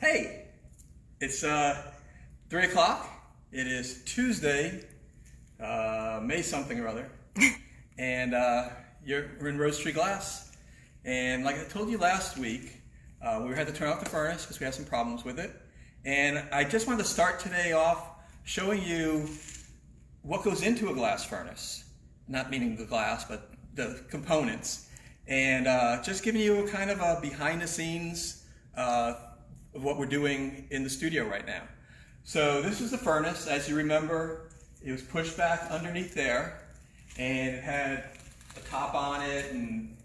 Hey, it's 3 o'clock. It is Tuesday, May something or other, and we're in Rosetree Glass. And like I told you last week, we had to turn off the furnace because we had some problems with it. And I just wanted to start today off showing you what goes into a glass furnace. Not meaning the glass, but the components. And just giving you a kind of a behind the scenes of what we're doing in the studio right now. So this is the furnace. As you remember, it was pushed back underneath there, and it had a top on it and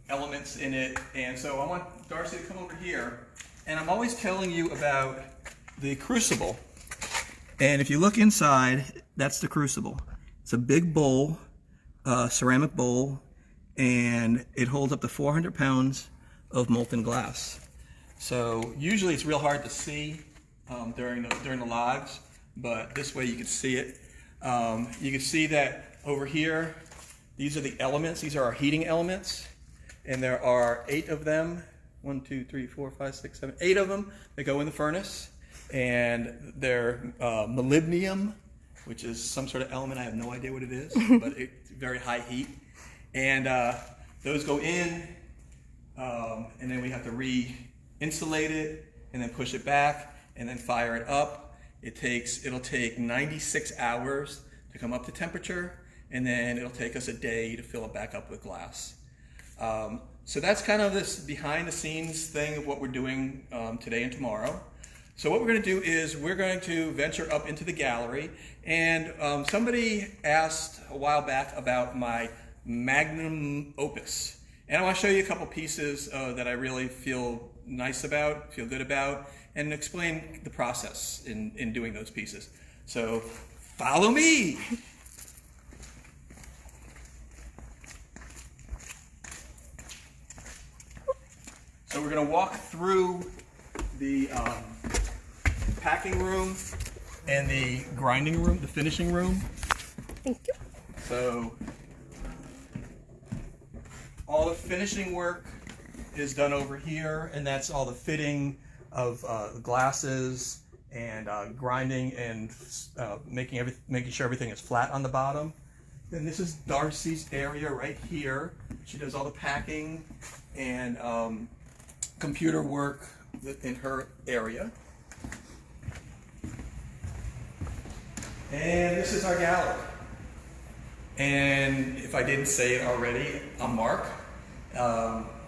elements in it. And so I want Darcy to come over here, and I'm always telling you about the crucible. And if you look inside, that's the crucible. It's a big bowl, ceramic bowl, and it holds up to 400 pounds of molten glass. So usually it's real hard to see during the lives, but this way you can see it. You can see that over here, these are the elements. These are our heating elements, and there are 8 of them. 1, 2, 3, 4, 5, 6, 7, 8 of them that go in the furnace, and they're molybdenum, which is some sort of element. I have no idea what it is, but it's very high heat. And those go in, and then we have to re-insulate it, and then push it back, and then fire it up. It'll take 96 hours to come up to temperature, and then it'll take us a day to fill it back up with glass. So that's kind of this behind the scenes thing of what we're doing today and tomorrow. So what we're going to do is we're going to venture up into the gallery, and somebody asked a while back about my magnum opus, and I want to show you a couple pieces that I really feel nice about, feel good about, and explain the process in doing those pieces. So follow me. So we're going to walk through the packing room and the grinding room, the finishing room. Thank you. So all the finishing work is done over here, and that's all the fitting of the glasses and grinding and making sure everything is flat on the bottom. Then this is Darcy's area right here. She does all the packing and computer work in her area. And this is our gallery. And if I didn't say it already, I'm Mark.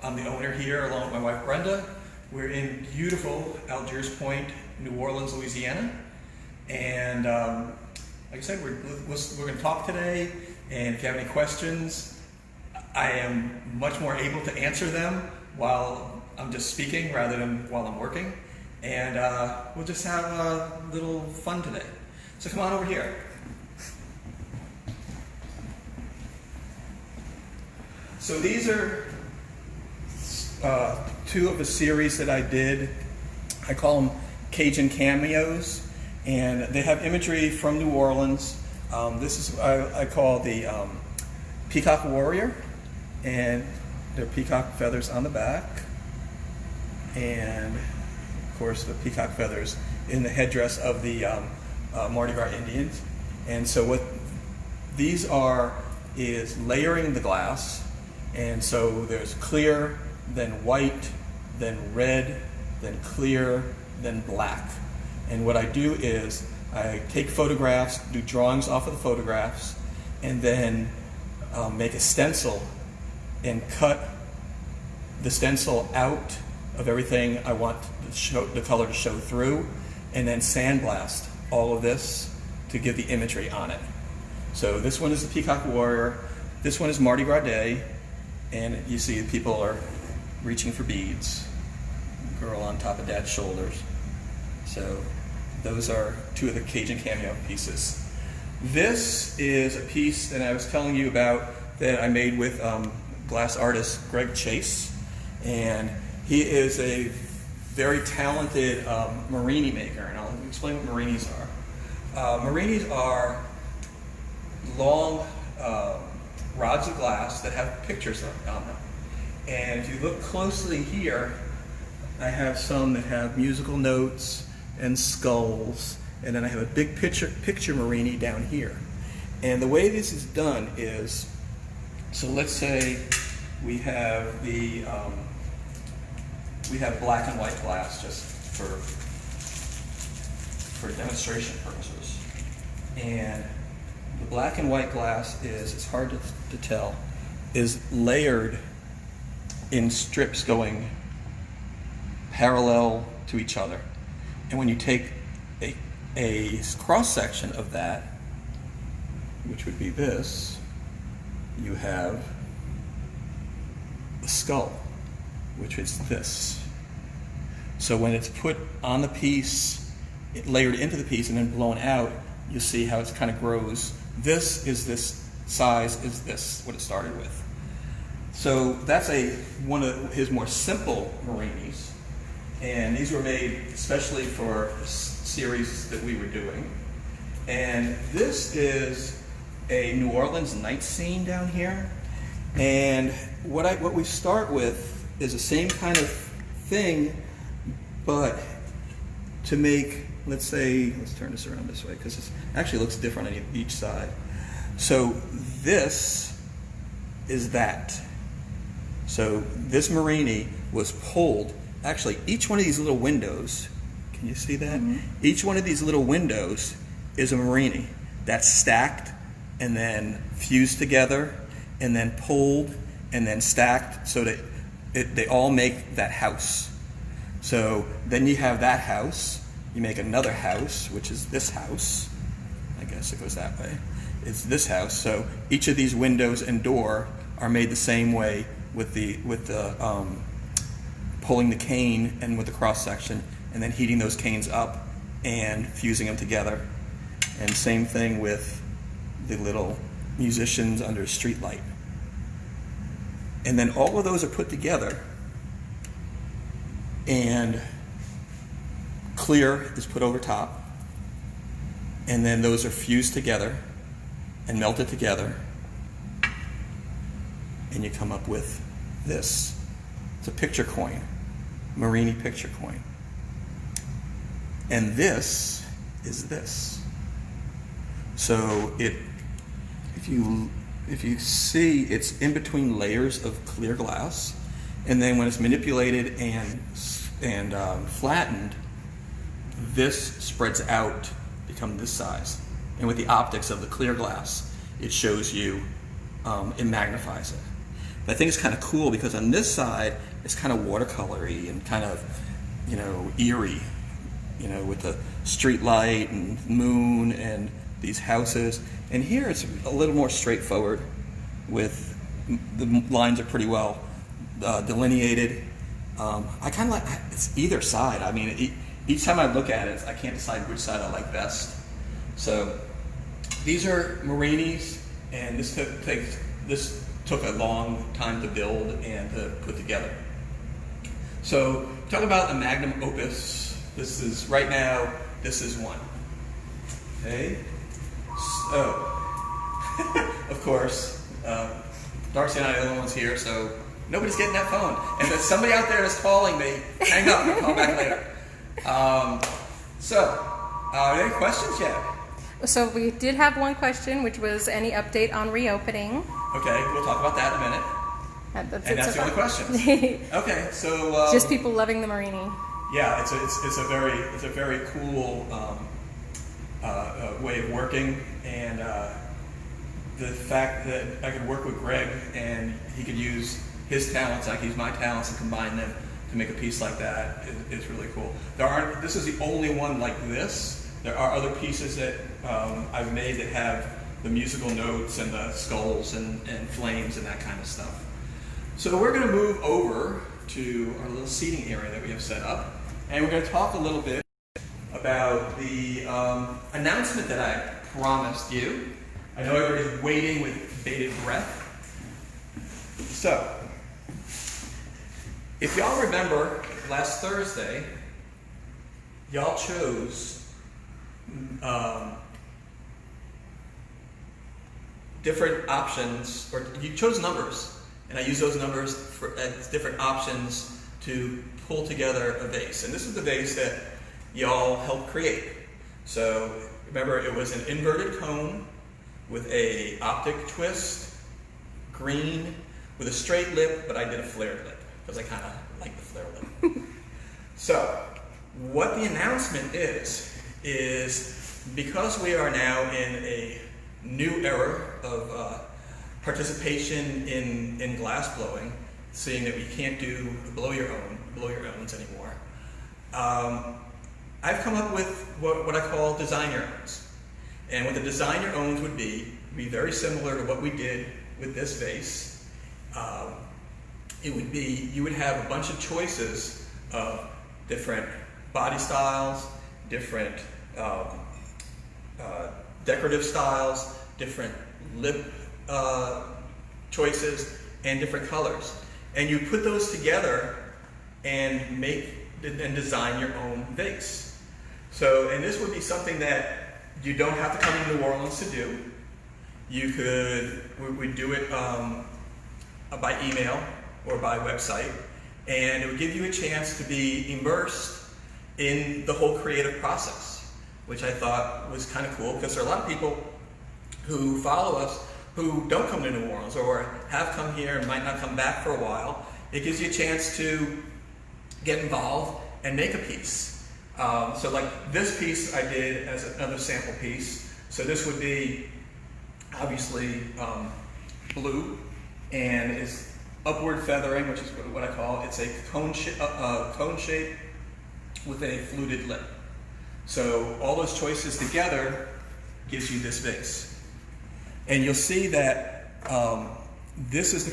I'm the owner here along with my wife Brenda. We're in beautiful Algiers Point, New Orleans, Louisiana. And like I said, we're going to talk today. And if you have any questions, I am much more able to answer them while I'm just speaking rather than while I'm working. And we'll just have a little fun today. So come on over here. So these are 2 of the series that I did. I call them Cajun cameos, and they have imagery from New Orleans. This is what I call the Peacock Warrior, and there are peacock feathers on the back, and of course the peacock feathers in the headdress of the Mardi Gras Indians. And so what these are is layering the glass. And so there's clear, then white, then red, then clear, then black. And what I do is I take photographs, do drawings off of the photographs, and then make a stencil and cut the stencil out of everything I want the color to show through, and then sandblast all of this to give the imagery on it. So this one is the Peacock Warrior, this one is Mardi Gras Day, and you see people are reaching for beads, girl on top of dad's shoulders. So those are 2 of the Cajun cameo pieces. This is a piece that I was telling you about that I made with glass artist Greg Chase, and he is a very talented marini maker, and I'll explain what marinis are. Marinis are long rods of glass that have pictures on them. And if you look closely here, I have some that have musical notes and skulls, and then I have a big picture Marini down here. And the way this is done is, so let's say we have we have black and white glass just for demonstration purposes. And the black and white glass is, it's hard to tell, is layered in strips going parallel to each other. And when you take a cross-section of that, which would be this, you have the skull, which is this. So when it's put on the piece, layered into the piece and then blown out, you'll see how it kind of grows. This is this size, is this what it started with. So that's one of his more simple Marinis, and these were made especially for a series that we were doing. And this is a New Orleans night scene down here. And what we start with is the same kind of thing, but to make, let's say, let's turn this around this way because it actually looks different on each side. So this is that. So this Marini was pulled, actually each one of these little windows, can you see that? Mm-hmm. Each one of these little windows is a Marini that's stacked and then fused together and then pulled and then stacked so that they all make that house. So then you have that house, you make another house, which is this house. I guess it goes that way. It's this house. So each of these windows and door are made the same way with the pulling the cane and with the cross section and then heating those canes up and fusing them together. And same thing with the little musicians under a street light. And then all of those are put together and clear is put over top, and then those are fused together and melted together, and you come up with this. It's a picture coin, Marini picture coin. And this is this. So if you see, it's in between layers of clear glass, and then when it's manipulated and flattened, this spreads out, become this size. And with the optics of the clear glass, it shows you, it magnifies it. But I think it's kind of cool because on this side, it's kind of watercolory and kind of, eerie, with the street light and moon and these houses. And here it's a little more straightforward with the lines are pretty well delineated. I kind of like, it's either side. I mean, each time I look at it, I can't decide which side I like best. So these are Marinis, and this took a long time to build and to put together. So talk about a magnum opus. This is, right now, this is one. Okay? So, of course, Darcy and I are the only ones here, so nobody's getting that phone. And if there's somebody out there that's calling me, hang up, I'll call back later. Any questions yet? So we did have one question, which was any update on reopening. Okay, we'll talk about that in a minute. And that's the only question. Okay, so just people loving the Marini. Yeah, it's a very cool way of working, and the fact that I could work with Greg and he could use his talents, I could use my talents, and combine them to make a piece like that is really cool. This is the only one like this. There are other pieces that I've made that have the musical notes and the skulls and flames and that kind of stuff. So we're going to move over to our little seating area that we have set up, and we're going to talk a little bit about the announcement that I promised you. I know everybody's waiting with bated breath. So, if y'all remember last Thursday, y'all chose different options, or you chose numbers, and I used those numbers as different options to pull together a vase. And this is the vase that y'all helped create. So remember, it was an inverted cone with a optic twist, green, with a straight lip, but I did a flared lip because I kind of like the flare lip. So what the announcement is because we are now in a new era of participation in glass blowing, seeing that we can't do blow your owns anymore. I've come up with what I call design your owns. And what the design your owns would be very similar to what we did with this vase. It would be, you would have a bunch of choices of different body styles, different decorative styles, different lip choices, and different colors. And you put those together and design your own vase. So, and this would be something that you don't have to come to New Orleans to do. You could, we do it by email or by website, and it would give you a chance to be immersed in the whole creative process, which I thought was kind of cool, because there are a lot of people who follow us who don't come to New Orleans or have come here and might not come back for a while. It gives you a chance to get involved and make a piece. So like this piece I did as another sample piece. So this would be obviously blue, and is upward feathering, which is what I call it. It's a cone shape with a fluted lip. So all those choices together gives you this vase. And you'll see that this is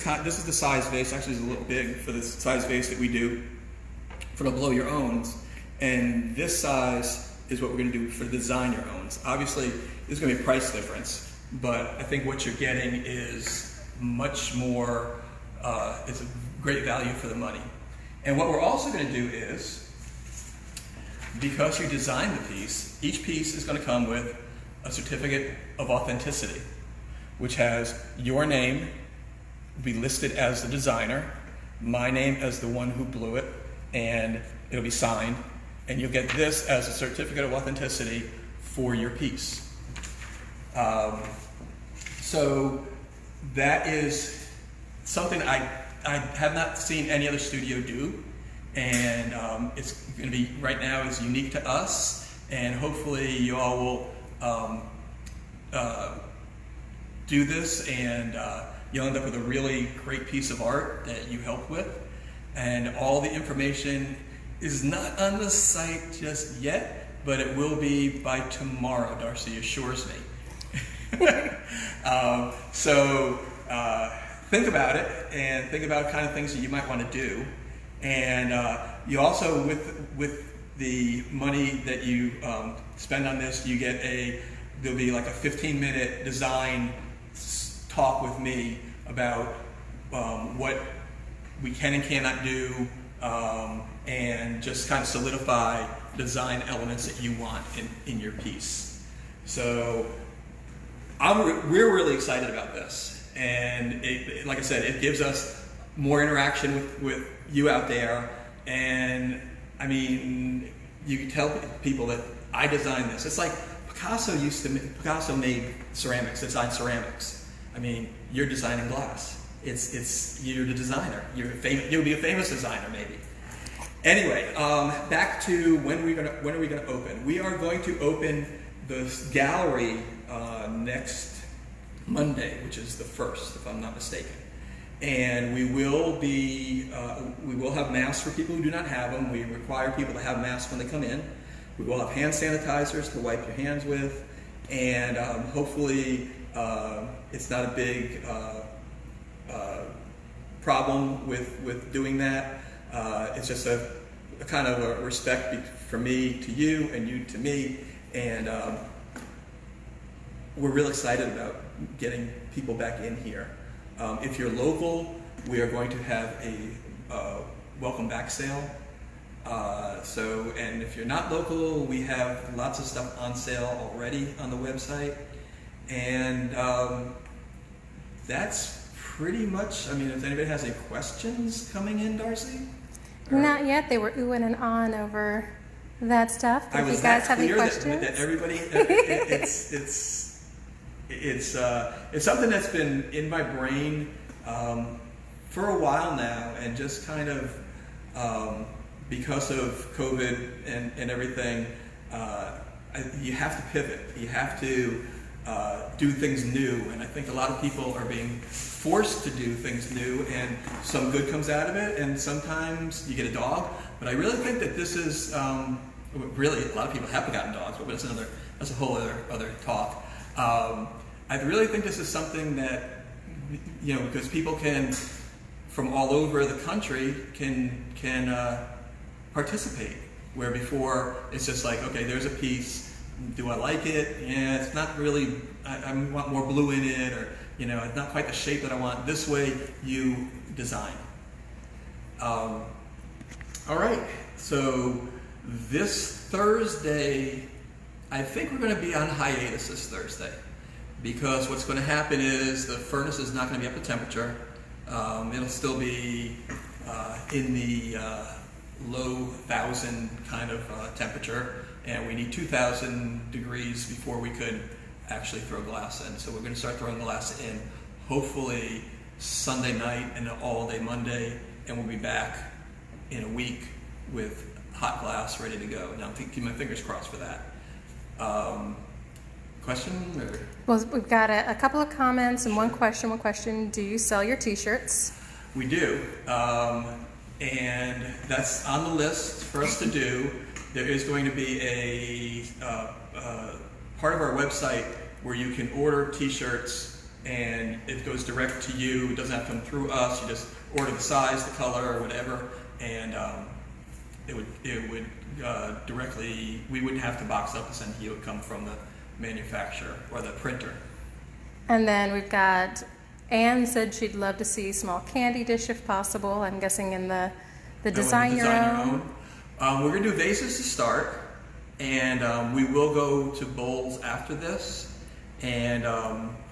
the size vase. Actually, it's a little big for the size vase that we do for the blow your owns. And this size is what we're going to do for the design your owns. Obviously, there's going to be a price difference, but I think what you're getting is much more, it's a great value for the money. And what we're also going to do is, because you designed the piece, each piece is going to come with a certificate of authenticity, which has your name be listed as the designer, my name as the one who blew it, and it'll be signed, and you'll get this as a certificate of authenticity for your piece. So that is something I have not seen any other studio do, and it's going to be, right now, is unique to us, and hopefully you all will do this, and you'll end up with a really great piece of art that you help with. And all the information is not on the site just yet, but it will be by tomorrow, Darcy assures me. So think about it, and think about kind of things that you might want to do. And you also, with the money that you spend on this, you get there'll be like a 15-minute design talk with me about what we can and cannot do, and just kind of solidify design elements that you want in your piece. So we're really excited about this, and like I said, it gives us more interaction with you out there. And I mean, you can tell people that I designed this. It's like Picasso made ceramics, designed ceramics. I mean, you're designing glass. You're the designer. You'll be a famous designer, maybe. Anyway, back to when are we going to open? We are going to open the gallery next Monday, which is the 1st, if I'm not mistaken. And we will have masks for people who do not have them. We require people to have masks when they come in. We will have hand sanitizers to wipe your hands with, and hopefully it's not a big problem with doing that. It's just a kind of a respect from me to you and you to me, and we're real excited about getting people back in here. If you're local, we are going to have a welcome back sale. And if you're not local, we have lots of stuff on sale already on the website. And that's pretty much, I mean, if anybody has any questions coming in, Darcy? Not yet. They were oohing and ahhing over that stuff. I If you was guys that have any clear questions, that everybody, it's something that's been in my brain for a while now, and just kind of because of COVID and everything, you have to pivot. You have to do things new, and I think a lot of people are being forced to do things new, and some good comes out of it, and sometimes you get a dog. But I really think that this is really, a lot of people have gotten dogs, but that's a whole other talk. I really think this is something that, because people can from all over the country can participate, where before it's just like, okay, there's a piece. Do I like it? Yeah, it's not really. I want more blue in it, or it's not quite the shape that I want. This way, you design. All right. So this Thursday, I think we're going to be on hiatus this Thursday, because what's going to happen is the furnace is not going to be up to temperature. It'll still be in the low 1,000 kind of temperature, and we need 2,000 degrees before we could actually throw glass in. So we're going to start throwing glass in hopefully Sunday night and all day Monday, and we'll be back in a week with hot glass ready to go. Now, keep my fingers crossed for that. Question? Or? Well, we've got a couple of comments and one question. Do you sell your t-shirts? We do. And that's on the list for us to do. There is going to be a part of our website where you can order t-shirts, and it goes direct to you. It doesn't have to come through us. You just order the size, the color, or whatever, and it would directly, we wouldn't have to box up and send it. It would come from the manufacturer or the printer. And then we've got Anne said she'd love to see a small candy dish if possible. I'm guessing in the design your own. We're going to do vases to start, and we will go to bowls after this, and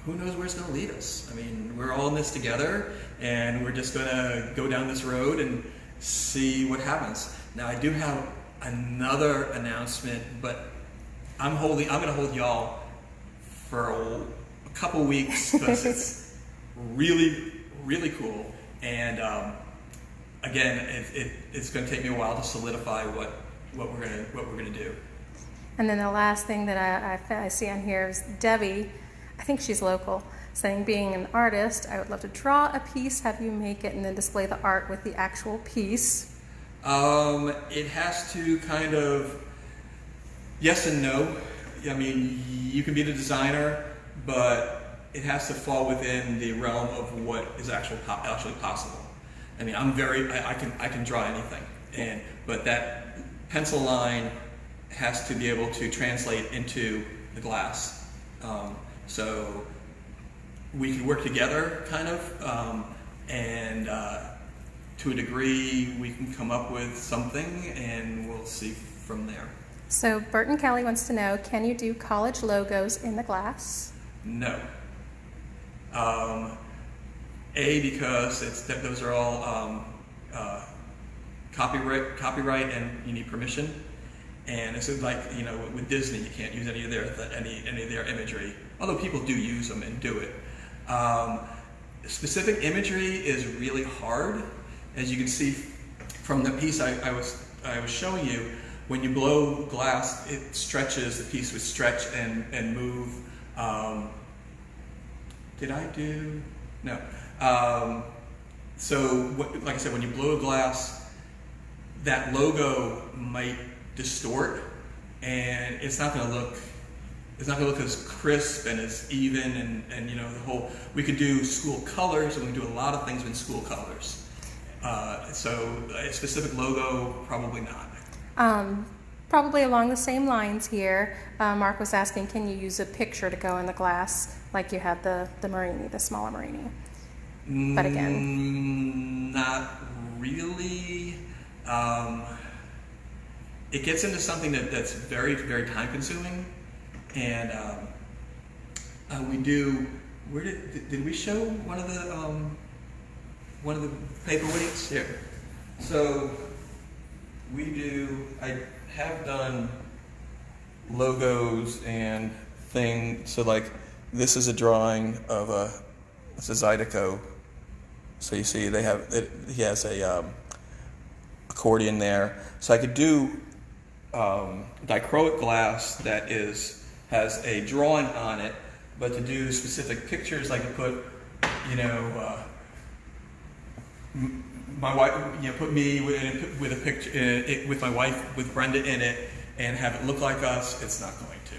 who knows where it's going to lead us. I mean, we're all in this together, and we're just going to go down this road and see what happens. Now, I do have another announcement, but I'm going to hold y'all for a couple weeks, because it's really, really cool. And again, it's going to take me a while to solidify what we're gonna do. And then the last thing that I see on here is Debbie. I think she's local, saying, being an artist, I would love to draw a piece, have you make it, and then display the art with the actual piece. It has to kind of yes and no. I mean, you can be the designer, but it has to fall within the realm of what is actually possible. I mean, I can draw anything, but that pencil line has to be able to translate into the glass. So we can work together, kind of, and to a degree, we can come up with something, and we'll see from there. So Burton Kelly wants to know, can you do college logos in the glass? No. Because those are all copyright, and you need permission. And it's like, with Disney, you can't use any of their imagery. Although people do use them and do it. Specific imagery is really hard, as you can see from the piece I was showing you. When you blow glass, it stretches. The piece would stretch and move. Did I do? No. Like I said, when you blow a glass, that logo might distort, and it's not going to look as crisp and as even, and the whole. We could do school colors, and we can do a lot of things with school colors. So a specific logo, probably not. Probably along the same lines here. Mark was asking, can you use a picture to go in the glass, like you had the Marini, the smaller Marini? But again, not really. It gets into something that's very, very time consuming, and we do. Where did we show one of the paperweights here? So I have done logos and things. So like, this is a drawing of it's a Zydeco. So you see he has a accordion there. So I could do dichroic glass that has a drawing on it, but to do specific pictures, I could put, my wife, put me with a picture with my wife with Brenda in it, and have it look like us. It's not going to.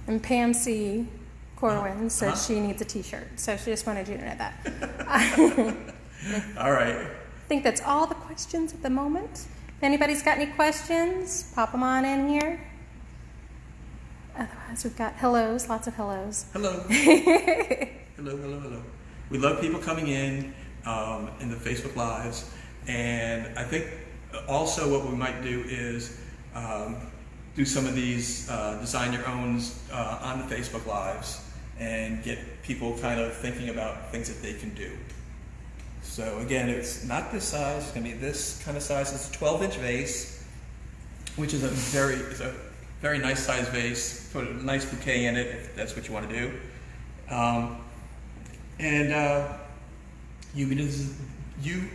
And Pam C. Corwin says she needs a T-shirt, so she just wanted you to know that. All right. I think that's all the questions at the moment. If anybody's got any questions, pop them on in here. Otherwise, we've got hellos, lots of hellos. Hello. hello. We love people coming in the Facebook Lives. And I think also what we might do is do some of these design your owns on the Facebook Lives and get people kind of thinking about things that they can do. So again, it's not this size, it's going to be this kind of size. It's a 12-inch vase, which is a very nice size vase. Put a nice bouquet in it if that's what you want to do. You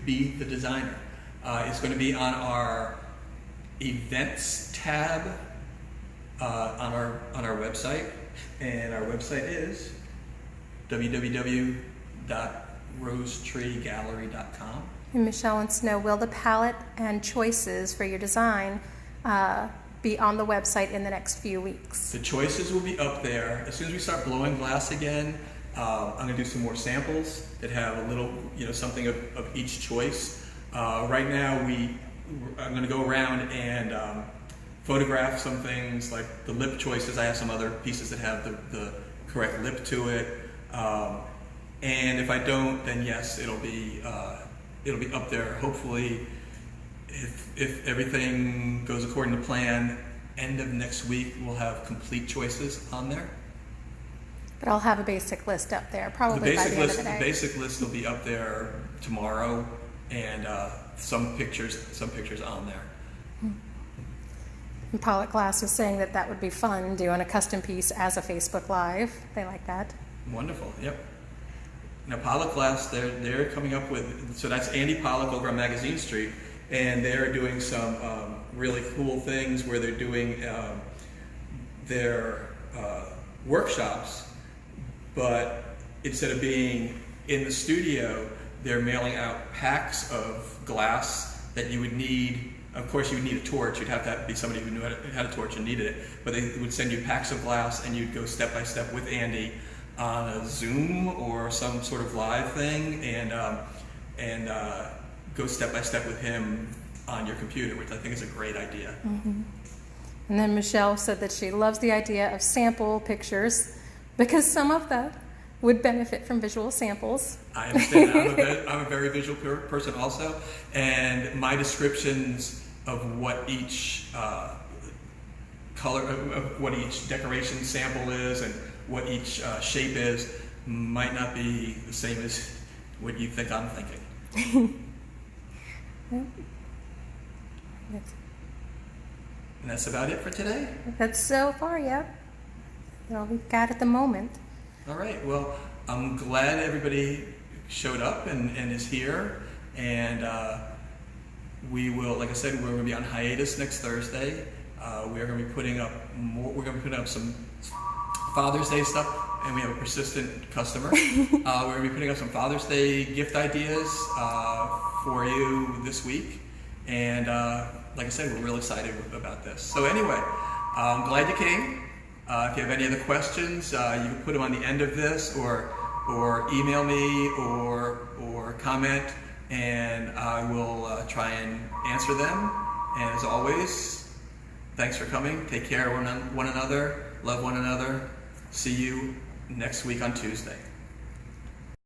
be the designer. It's going to be on our events tab on our website, and our website is www.rosetreegallery.com. And Michelle wants to know, will the palette and choices for your design be on the website in the next few weeks? The choices will be up there. As soon as we start blowing glass again, I'm going to do some more samples that have a little, something of each choice. Right now, I'm going to go around and photograph some things like the lip choices. I have some other pieces that have the correct lip to it. And if I don't, then yes, it'll be up there. Hopefully, if everything goes according to plan, end of next week we'll have complete choices on there. But I'll have a basic list up there, probably by the end of the day. The basic list will be up there tomorrow, and some pictures on there. And Pollock Glass was saying that would be fun, doing a custom piece as a Facebook Live. They like that. Wonderful, yep. Now Pollock Glass, they're coming up with, so that's Andy Pollock over on Magazine Street, and they're doing some really cool things where they're doing their workshops, but instead of being in the studio, they're mailing out packs of glass that you would need. Of course, you would need a torch. You'd have to be somebody who had a torch and needed it. But they would send you packs of glass, and you'd go step by step with Andy on a Zoom or some sort of live thing, and go step by step with him on your computer, which I think is a great idea. Mm-hmm. And then Michelle said that she loves the idea of sample pictures because some of them would benefit from visual samples. I understand. I'm a very visual person also, and my descriptions of what each color, of what each decoration sample is and what each shape is might not be the same as what you think I'm thinking. And that's about it for today? That's so far, yeah. That's all we've got at the moment. All right, well, I'm glad everybody showed up and is here, and we will, like I said, we're going to be on hiatus next Thursday. We're going to be putting up more. We're going to be putting up some Father's Day stuff, and we have a persistent customer. We're going to be putting up some Father's Day gift ideas for you this week, and like I said, we're really excited about this. So anyway, I'm glad you came. If you have any other questions, you can put them on the end of this, or email me, or comment, and I will try and answer them. And as always, thanks for coming. Take care of one another. Love one another. See you next week on Tuesday.